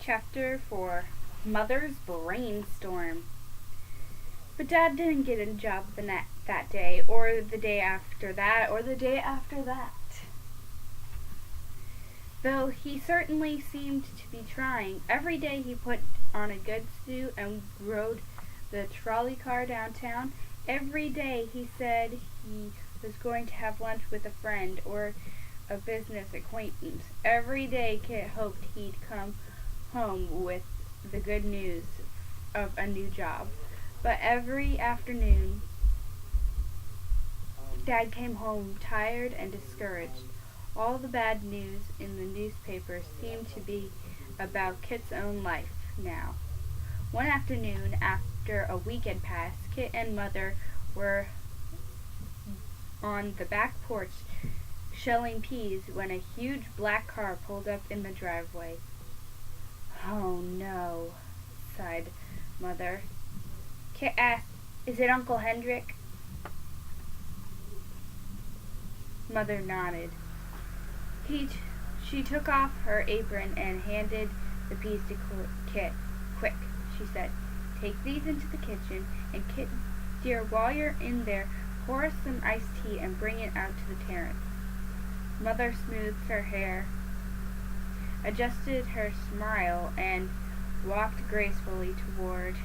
Chapter 4 Mother's Brainstorm. But Dad didn't get a job that day, or the day after that, or the day after that. Though he certainly seemed to be trying. Every day he put on a good suit and rode the trolley car downtown. Every day he said he was going to have lunch with a friend or a business acquaintance. Every day Kit hoped he'd come home with the good news of a new job. But every afternoon, Dad came home tired and discouraged. All the bad news in the newspaper seemed to be about Kit's own life now. One afternoon, after a week had passed, Kit and Mother were on the back porch shelling peas when a huge black car pulled up in the driveway. "Oh no," sighed Mother. Kit asked, "Is it Uncle Hendrik?" Mother nodded. She took off her apron and handed the peas to Kit. "Quick," she said. "Take these into the kitchen, and Kit, dear, while you're in there, pour us some iced tea and bring it out to the terrace." Mother smoothed her hair, adjusted her smile, and walked gracefully toward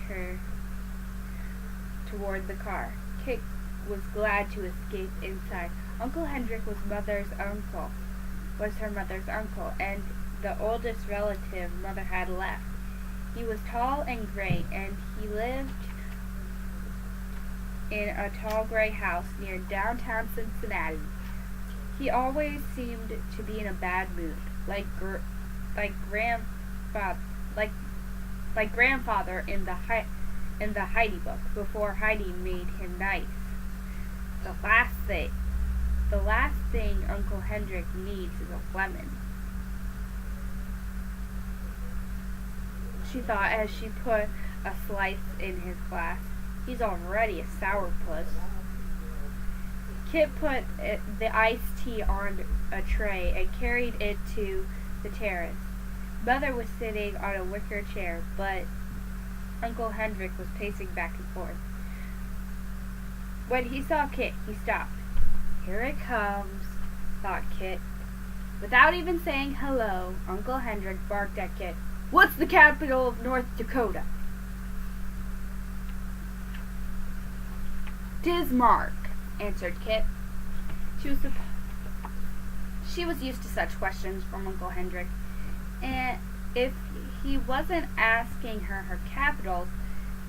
the car. Kit was glad to escape inside. Uncle Hendrik was her mother's uncle, and the oldest relative Mother had left. He was tall and gray, and he lived in a tall gray house near downtown Cincinnati. He always seemed to be in a bad mood, like grandfather in the Heidi book, before Heidi made him nice. The last thing Uncle Hendrik needs is a lemon, she thought as she put a slice in his glass. He's already a sourpuss. Kit put the iced tea on a tray and carried it to the terrace. Mother was sitting on a wicker chair, but Uncle Hendrik was pacing back and forth. When he saw Kit, he stopped. "Here it comes," thought Kit. Without even saying hello, Uncle Hendrik barked at Kit. "What's the capital of North Dakota?" "Bismarck," answered Kit. She was used to such questions from Uncle Hendrik, and if he wasn't asking her capital,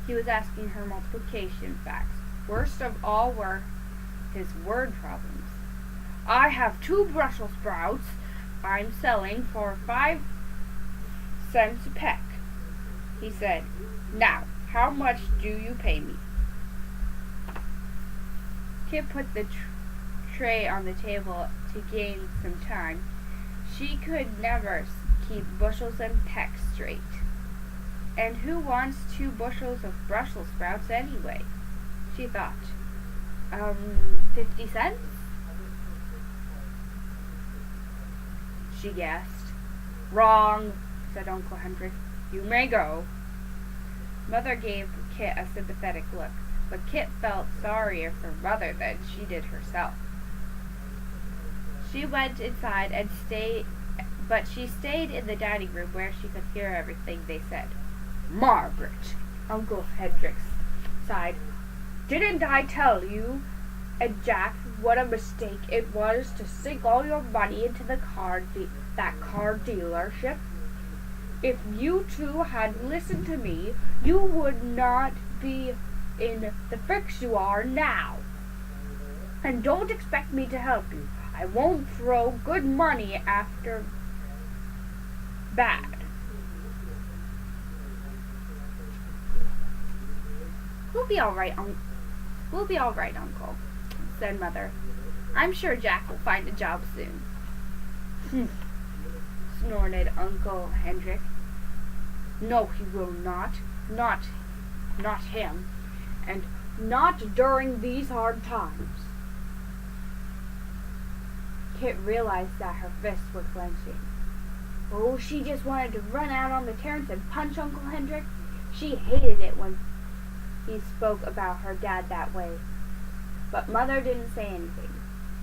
he was asking her multiplication facts. Worst of all were his word problems. "I have 2 Brussels sprouts I'm selling for 5 cents a peck," he said. "Now, how much do you pay me?" Kit put the tray on the table to gain some time. She could never keep bushels and pecks straight. And who wants 2 bushels of Brussels sprouts anyway? She thought. 50 cents? She guessed. "Wrong," said Uncle Hendrik. "You may go." Mother gave Kit a sympathetic look, but Kit felt sorrier for Mother than she did herself. She went inside and stayed in the dining room where she could hear everything they said. "Margaret," Uncle Hendrik sighed. "Didn't I tell you and Jack what a mistake it was to sink all your money into that car dealership? If you 2 had listened to me, you would not be in the fix you are now. And don't expect me to help you. I won't throw good money after bad." We'll be all right, Uncle," said Mother. "I'm sure Jack will find a job soon." "Humph," snorted Uncle Hendrik. "No, he will not. Not him. And not during these hard times." Kit realized that her fists were clenching. Oh, she just wanted to run out on the terrace and punch Uncle Hendrik. She hated it when he spoke about her dad that way. But Mother didn't say anything.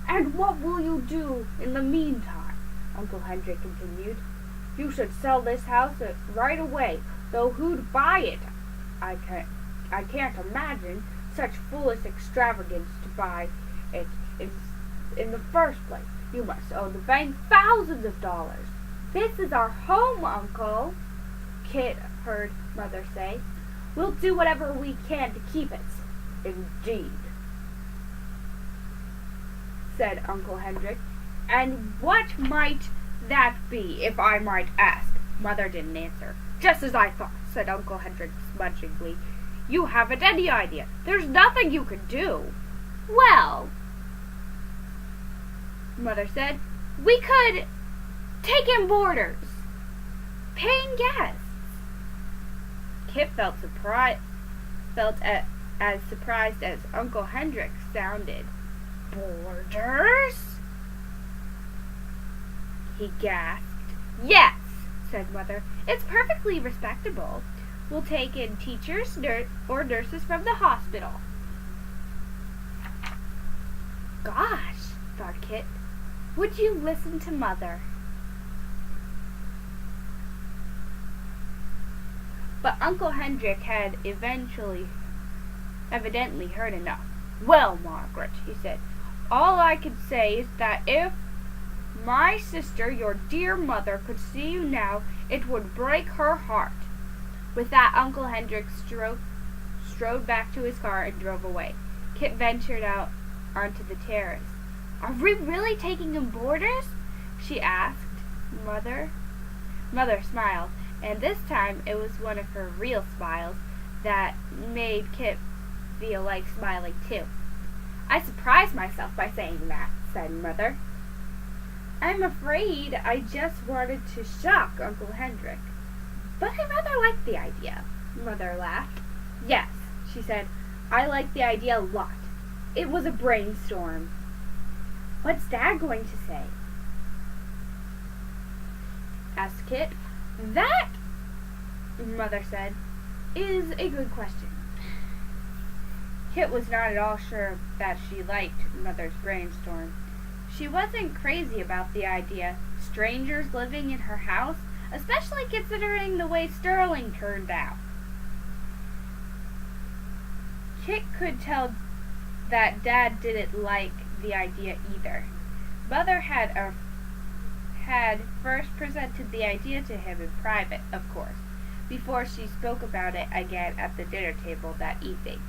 And what will you do in the meantime? Uncle Hendrik continued. You should sell this house right away, though who'd buy it? I can't imagine such foolish extravagance to buy it in the first place. You must owe the bank thousands of dollars. This is our home, Uncle, Kit heard Mother say. We'll do whatever we can to keep it. Indeed, said Uncle Hendrik. And what might that be, if I might ask? Mother didn't answer. Just as I thought, said Uncle Hendrik smudgingly. You haven't any idea. There's nothing you can do. Well, Mother said, we could take in boarders, paying guests. Kit felt as surprised as Uncle Hendrik sounded. Boarders? He gasped. Yes, said Mother. It's perfectly respectable. We'll take in teachers or nurses from the hospital. Gosh, thought Kit. Would you listen to Mother? But Uncle Hendrik had evidently heard enough. Well, Margaret, he said, all I can say is that if my sister, your dear mother, could see you now, it would break her heart. With that, Uncle Hendrik strode back to his car and drove away. Kit ventured out onto the terrace. Are we really taking in boarders? She asked Mother. Mother smiled, and this time it was one of her real smiles that made Kit feel like smiling too. I surprised myself by saying that, said Mother. I'm afraid I just wanted to shock Uncle Hendrik. But I rather liked the idea. Mother laughed. Yes, she said, I liked the idea a lot. It was a brainstorm. What's Dad going to say? Asked Kit. That, Mother said, is a good question. Kit was not at all sure that she liked Mother's brainstorm. She wasn't crazy about the idea, strangers living in her house, especially considering the way Sterling turned out. Kit could tell that Dad didn't like the idea either. Mother had first presented the idea to him in private, of course, before she spoke about it again at the dinner table that evening.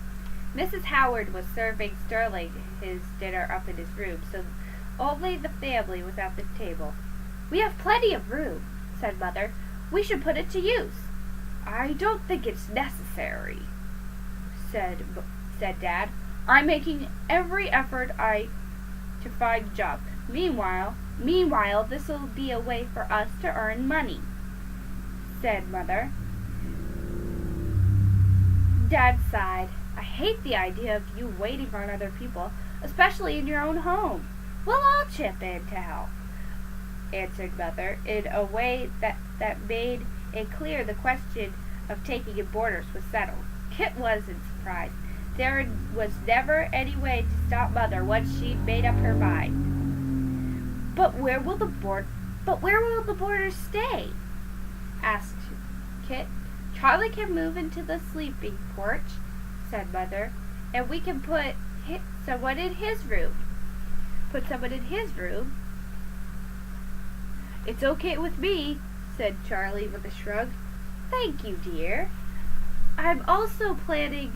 Mrs. Howard was serving Sterling his dinner up in his room, so only the family was at the table. We have plenty of room, said Mother. We should put it to use. I don't think it's necessary, said Dad. I'm making every effort to find a job. Meanwhile, this'll be a way for us to earn money, said Mother. Dad sighed. I hate the idea of you waiting on other people, especially in your own home. We'll all chip in to help, answered Mother, in a way that made it clear the question of taking in boarders was settled. Kit wasn't surprised. There was never any way to stop Mother once she'd made up her mind. But where will the boarders stay? Asked Kit. Charlie can move into the sleeping porch, said Mother, and we can put someone in his room. Put someone in his room? It's okay with me, said Charlie with a shrug. Thank you, dear. I'm also planning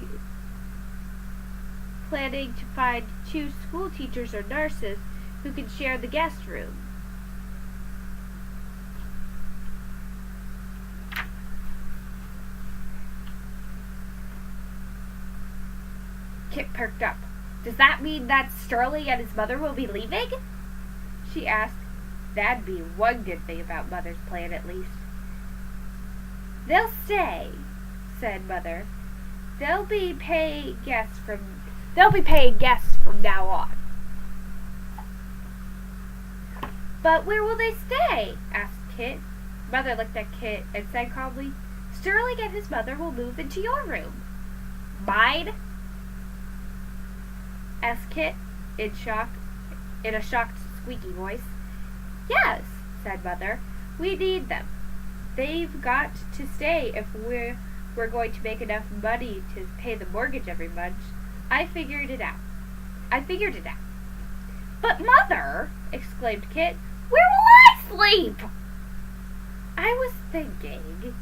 to find 2 school teachers or nurses who can share the guest room. Kit perked up. Does that mean that Sterling and his mother will be leaving? She asked. That'd be one good thing about Mother's plan, at least. They'll stay, said Mother. They'll be paying guests from now on. But where will they stay? Asked Kit. Mother looked at Kit and said calmly, Sterling and his mother will move into your room. Mine? Asked Kit in a shocked, squeaky voice. Yes, said Mother. We need them. They've got to stay if we're going to make enough money to pay the mortgage every month. I figured it out. But Mother, exclaimed Kit, where will I sleep? I was thinking,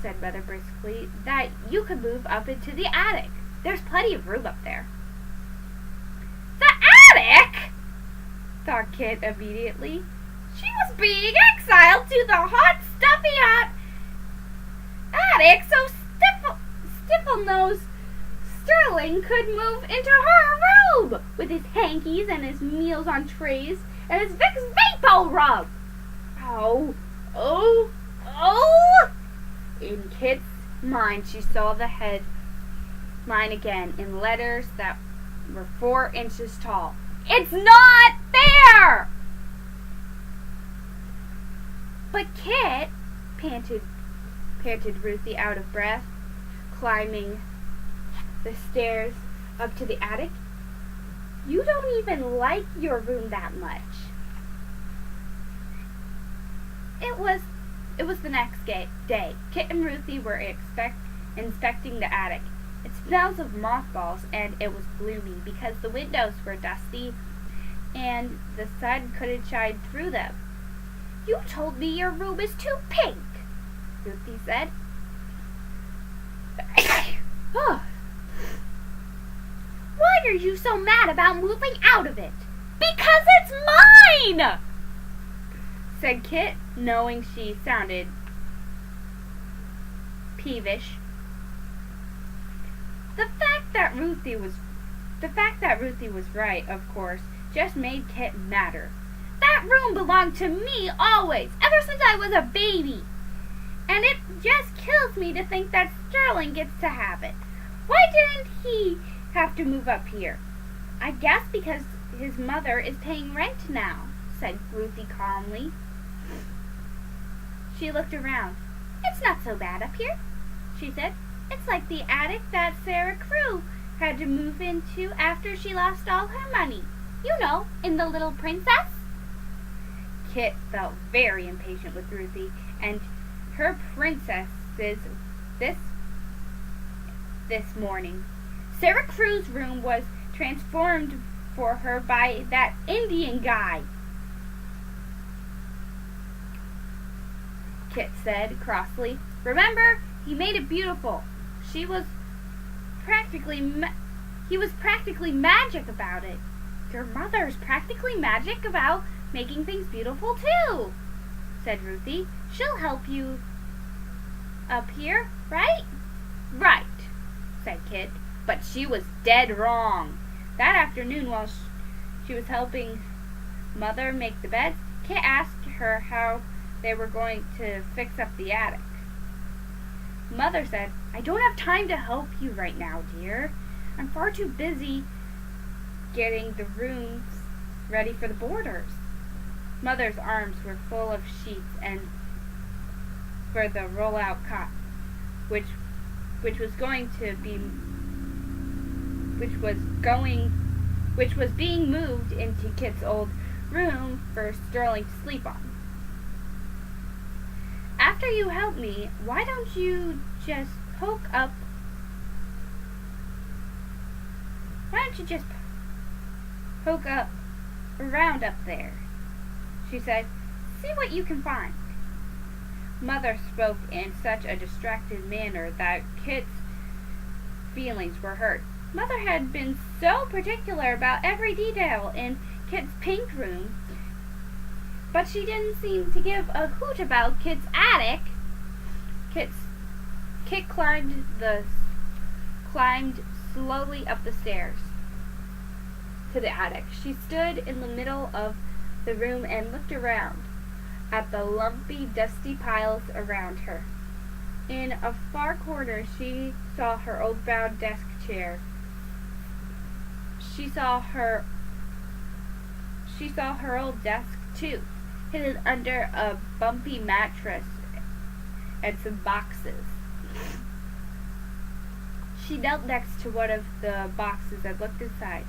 said Mother briskly, that you could move up into the attic. There's plenty of room up there. The attic? Thought Kit immediately. She was being exiled to the hot, stuffy attic so Stifle-nosed Sterling could move into her room with his hankies and his meals on trays and his Vicks Vapo Rub. Oh! In Kit's mind, she saw the headline again in letters that were 4 inches tall. It's not there! But Kit, panted Ruthie out of breath, climbing the stairs up to the attic. You don't even like your room that much. It was the next day. Kit and Ruthie were inspecting the attic. It smells of mothballs, and it was gloomy because the windows were dusty and the sun couldn't shine through them. You told me your room is too pink, Ruthie said. Why are you so mad about moving out of it? Because it's mine! Said Kit, knowing she sounded peevish. The fact that Ruthie was right, of course, just made Kit madder. That room belonged to me always, ever since I was a baby. And it just kills me to think that Sterling gets to have it. Why didn't he have to move up here? I guess because his mother is paying rent now, said Ruthie calmly. She looked around. It's not so bad up here, she said. It's like the attic that Sarah Crewe had to move into after she lost all her money. You know, in The Little Princess. Kit felt very impatient with Ruthie and her princesses this morning. Sarah Crewe's room was transformed for her by that Indian guy, Kit said crossly. Remember, he made it beautiful. He was practically magic about it. Your mother's practically magic about making things beautiful too, said Ruthie. She'll help you up here, right? Right, said Kit. But she was dead wrong. That afternoon, while she was helping Mother make the beds, Kit asked her how they were going to fix up the attic. Mother said, I don't have time to help you right now, dear. I'm far too busy getting the rooms ready for the boarders. Mother's arms were full of sheets and for the roll-out cot, which was being moved into Kit's old room for Sterling to sleep on. After you help me, why don't you just poke around up there, she said. See what you can find. Mother spoke in such a distracted manner that Kit's feelings were hurt. Mother had been so particular about every detail in Kit's pink room, but she didn't seem to give a hoot about Kit's attic. Kit climbed slowly up the stairs to the attic. She stood in the middle of the room and looked around at the lumpy, dusty piles around her. In a far corner, she saw her old brown desk chair. She saw her old desk, too, hidden under a bumpy mattress and some boxes. She knelt next to one of the boxes and looked inside.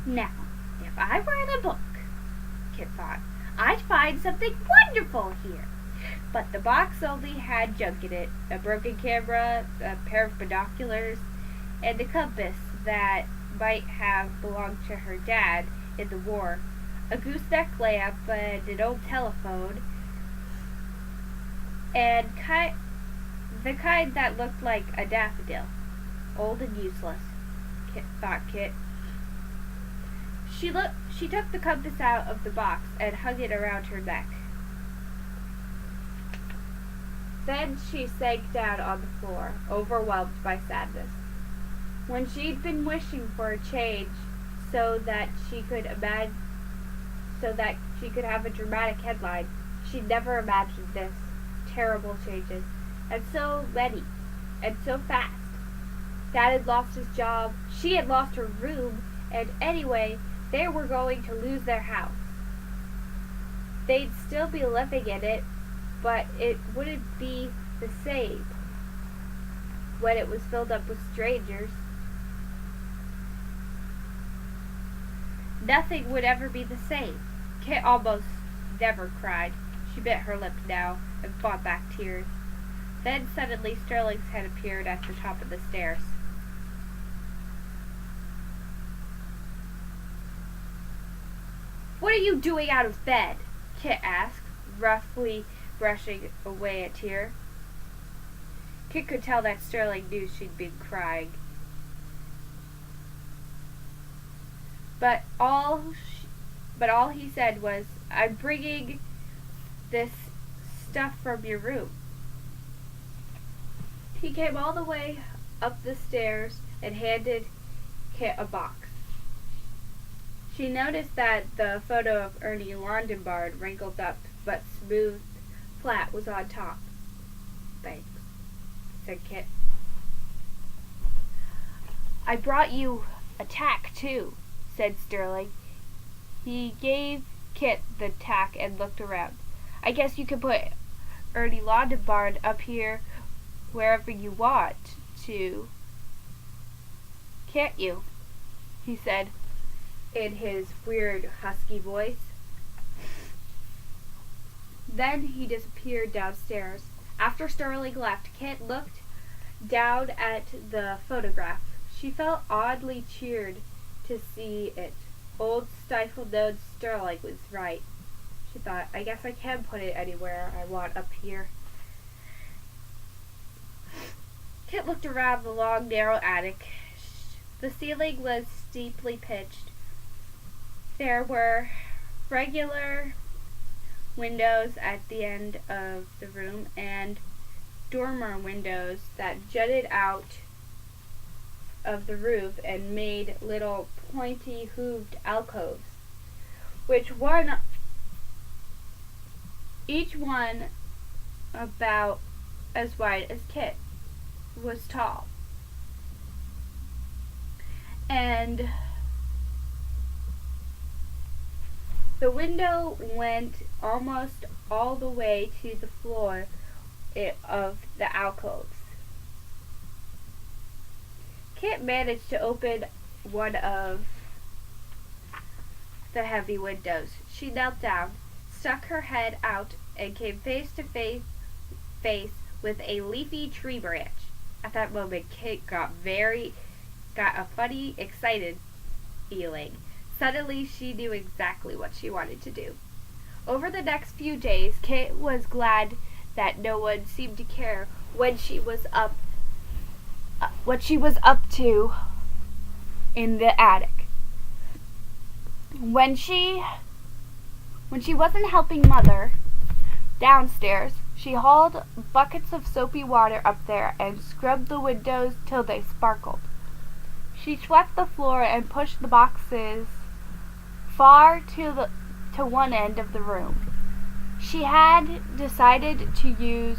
Now, if I were in a book, Kit thought, I'd find something wonderful here. But the box only had junk in it, a broken camera, a pair of binoculars, and a compass that might have belonged to her dad in the war, a gooseneck lamp and an old telephone, and the kind that looked like a daffodil. Old and useless, thought Kit. She took the compass out of the box and hung it around her neck. Then she sank down on the floor, overwhelmed by sadness. When she'd been wishing for a change so that she could have a dramatic headline, she'd never imagined this. Terrible changes. And so many. And so fast. Dad had lost his job, she had lost her room, and anyway, they were going to lose their house. They'd still be living in it, but it wouldn't be the same when it was filled up with strangers. Nothing would ever be the same. Kit almost never cried. She bit her lip now and fought back tears. Then suddenly Sterling's head appeared at the top of the stairs. What are you doing out of bed? Kit asked, roughly brushing away a tear. Kit could tell that Sterling knew she'd been crying. But all he said was, I'm bringing this stuff from your room. He came all the way up the stairs and handed Kit a box. She noticed that the photo of Ernie Londenbard, wrinkled up but smooth flat, was on top. Thanks, said Kit. I brought you a tack, too, said Sterling. He gave Kit the tack and looked around. I guess you can put Ernie Londenbard up here wherever you want to. Can't you? He said in his weird husky voice. Then he disappeared downstairs. After Sterling left, Kit looked down at the photograph. She felt oddly cheered to see it. Old stifle-nosed Sterling was right. She thought, I guess I can put it anywhere I want up here. Kit looked around the long, narrow attic. The ceiling was steeply pitched. There were regular windows at the end of the room and dormer windows that jutted out of the roof and made little pointy hooved alcoves, each one about as wide as Kit was tall. And the window went almost all the way to the floor of the alcoves. Kit managed to open one of the heavy windows. She knelt down, stuck her head out, and came face to face with a leafy tree branch. At that moment, Kit got a funny, excited feeling. Suddenly, she knew exactly what she wanted to do. Over the next few days, Kit was glad that no one seemed to care what she was up to in the attic. When she wasn't helping Mother downstairs, she hauled buckets of soapy water up there and scrubbed the windows till they sparkled. She swept the floor and pushed the boxes far to one end of the room. She had decided to use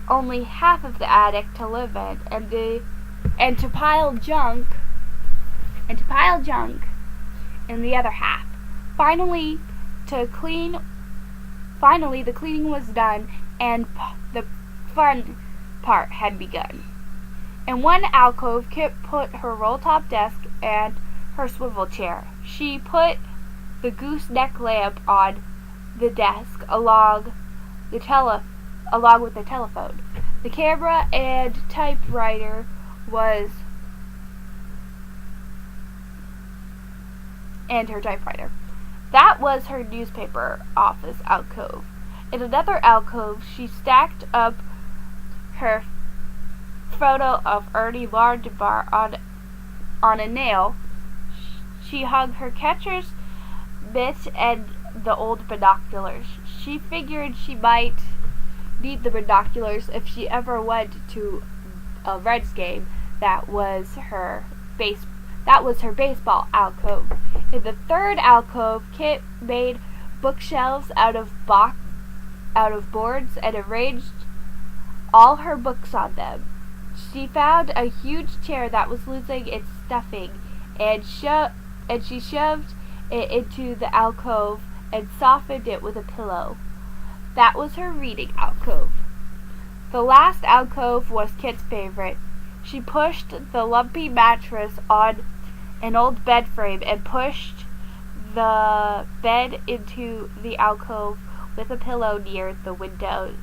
only half of the attic to live in, and to pile junk in the other half. Finally, the cleaning was done, and the fun part had begun. In one alcove, Kit put her roll-top desk and her swivel chair. She put the gooseneck lamp on the desk along with the telephone. The camera and typewriter and her typewriter. That was her newspaper office alcove. In another alcove, she stacked up her photo of Ernie Lardenbar on a nail. She hung her catcher's mitt and the old binoculars. She figured she might need the binoculars if she ever went to a Reds game. That was her baseball alcove. In the third alcove, Kit made bookshelves out of boards and arranged all her books on them. She found a huge chair that was losing its stuffing, and she shoved it into the alcove and softened it with a pillow. That was her reading alcove. The last alcove was Kit's favorite. She pushed the lumpy mattress on an old bed frame and pushed the bed into the alcove with a pillow near the window.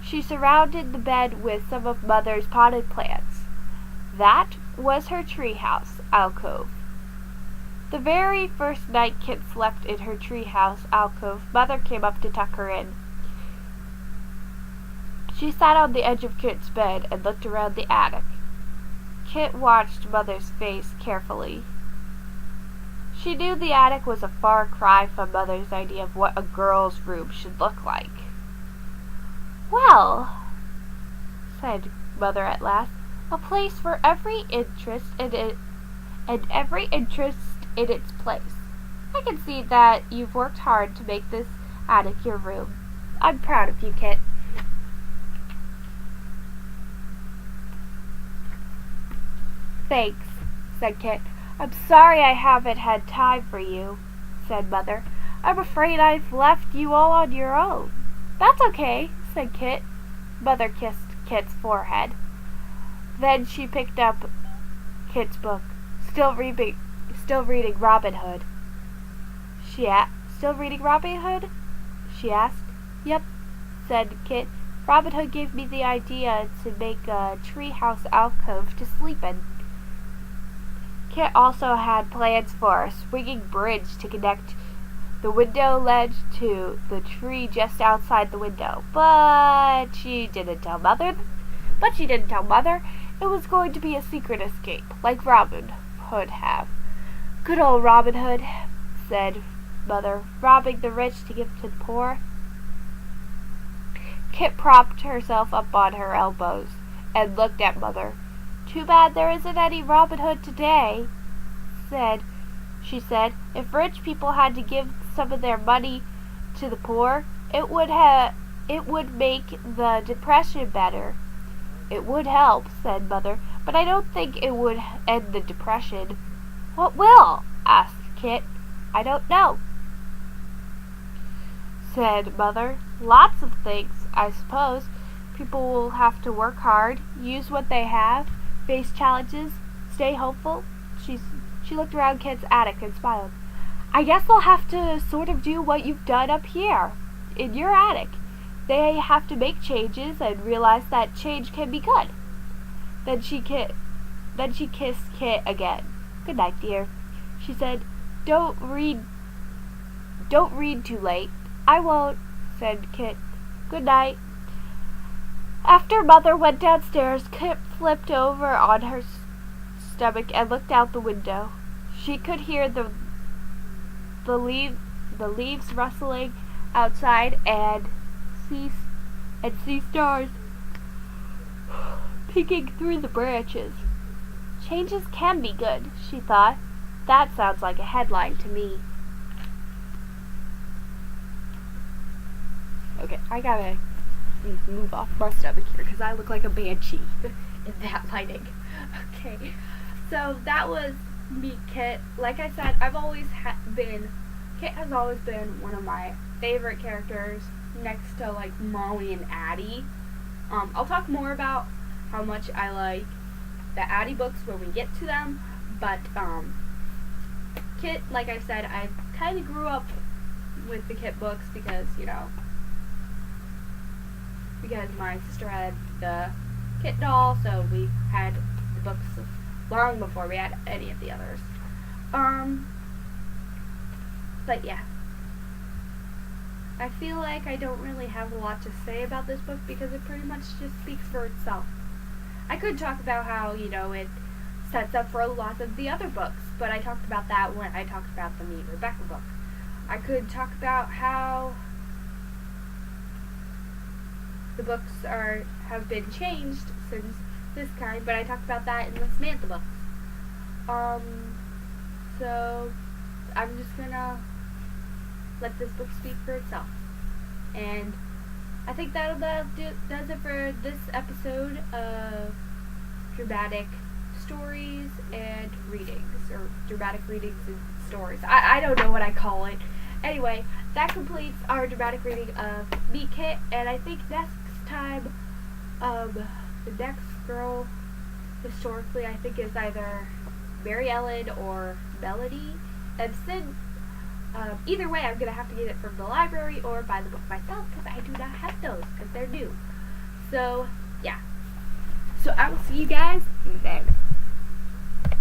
She surrounded the bed with some of Mother's potted plants. That was her treehouse alcove. The very first night Kit slept in her treehouse alcove, Mother came up to tuck her in. She sat on the edge of Kit's bed and looked around the attic. Kit watched Mother's face carefully. She knew the attic was a far cry from Mother's idea of what a girl's room should look like. "Well," said Mother at last, "a place for every interest in it, and every interest in its place. I can see that you've worked hard to make this attic your room. I'm proud of you, Kit." "Thanks," said Kit. "I'm sorry I haven't had time for you," said Mother. "I'm afraid I've left you all on your own." "That's okay," said Kit. Mother kissed Kit's forehead. Then she picked up Kit's book. Still reading Robin Hood." "Still reading Robin Hood?" she asked. "Yep," said Kit. "Robin Hood gave me the idea to make a treehouse alcove to sleep in." Kit also had plans for a swinging bridge to connect the window ledge to the tree just outside the window, but she didn't tell Mother. It was going to be a secret escape, like Robin Hood have. "Good old Robin Hood," said Mother, "robbing the rich to give to the poor." Kit propped herself up on her elbows and looked at Mother. "Too bad there isn't any Robin Hood today," she said. "If rich people had to give some of their money to the poor, it would make the depression better." "It would help," said Mother, "but I don't think it would end the depression." "What will?" asked Kit. "I don't know," said Mother. "Lots of things, I suppose. People will have to work hard, use what they have, face challenges, stay hopeful." She looked around Kit's attic and smiled. "I guess they'll have to sort of do what you've done up here, in your attic. They have to make changes and realize that change can be good." Then she kissed Kit again. "Good night, dear," she said. Don't read too late." "I won't," said Kit. "Good night." After Mother went downstairs, Kit flipped over on her stomach and looked out the window. She could hear the leaves rustling outside and see stars peeking through the branches. "Changes can be good," she thought. "That sounds like a headline to me." Okay, I gotta move off my stomach here because I look like a banshee in that lighting. Okay, so that was me, Kit. Like I said, Kit has always been one of my favorite characters, next to like Molly and Addie. I'll talk more about how much I like the Addie books when we get to them, but Kit, like I said, I kind of grew up with the Kit books because, you know, because my sister had the Kit doll, so we had the books long before we had any of the others. But yeah. I feel like I don't really have a lot to say about this book because it pretty much just speaks for itself. I could talk about how, you know, it sets up for a lot of the other books, but I talked about that when I talked about the Meet Rebecca book. I could talk about how the books have been changed since this kind, but I talked about that in the Samantha books. So I'm just gonna let this book speak for itself. And I think does it for this episode of dramatic stories and readings, or dramatic readings and stories. I don't know what I call it. Anyway, that completes our dramatic reading of Meet Kit, and I think next time, the next girl, historically, I think is either Mary Ellen or Melody Ebsen. Either way, I'm going to have to get it from the library or buy the book myself because I do not have those because they're new. So, yeah. So I will see you guys then.